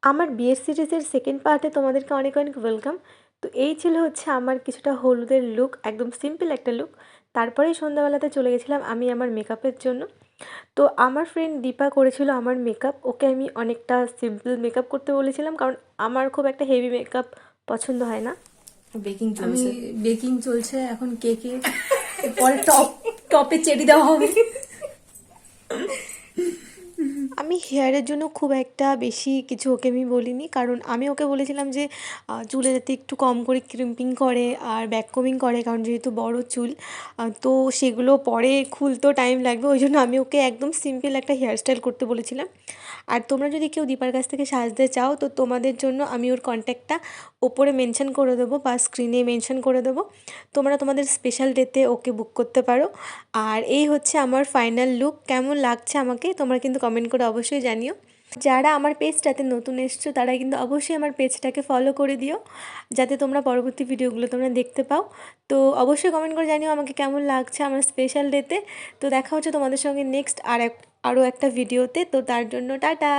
আমার বিয়ের সিরিজের সেকেন্ড পার্টে তোমাদেরকে অনেক অনেক ওয়েলকাম। তো এই ছিল হচ্ছে আমার কিছুটা হলুদের লুক, একদম সিম্পল একটা লুক। তারপরেই সন্ধ্যাবেলাতে চলে গেছিলাম আমি আমার মেকআপের জন্য। তো আমার ফ্রেন্ড দীপা করেছিল আমার মেকআপ। ওকে আমি অনেকটা সিম্পল মেকআপ করতে বলেছিলাম, কারণ আমার খুব একটা হেভি মেকআপ পছন্দ হয় না। বেকিং চলছে এখন কেকে, পরে টপে চেরি দেওয়া হবে। আমি হেয়ারের জন্য খুব একটা বেশি কিছু ওকে আমি বলিনি, কারণ আমি ওকে বলেছিলাম যে চুলে যাতে একটু কম করে ক্রিম্পিং করে আর ব্যাক কমিং করে, কারণ যেহেতু বড় চুল তো সেগুলো পরে খুলতেও টাইম লাগবে, ওই জন্য আমি ওকে একদম সিম্পল একটা হেয়ারস্টাইল করতে বলেছিলাম। আর তোমরা যদি কেউ দীপার কাছ থেকে সাজতে চাও তো তোমাদের জন্য আমি ওর কন্ট্যাক্টটা ওপরে মেনশন করে দেবো বা স্ক্রিনে মেনশন করে দেবো, তোমরা তোমাদের স্পেশাল ডেতে ওকে বুক করতে পারো। আর এই হচ্ছে আমার ফাইনাল লুক। কেমন লাগছে আমাকে তোমরা কিন্তু কমেন্ট করে অবশ্যই জানিও। যারা আমার পেজটাতে নতুন এসছো তারা কিন্তু অবশ্যই আমার পেজটাকে ফলো করে দিও, যাতে তোমরা পরবর্তী ভিডিওগুলো তোমরা দেখতে পাও। তো অবশ্যই কমেন্ট করে জানিও আমাকে কেমন লাগছে আমার স্পেশাল ডেতে। তো দেখা হচ্ছে তোমাদের সঙ্গে নেক্সট আরও একটা ভিডিওতে। তো তার জন্য টাটা।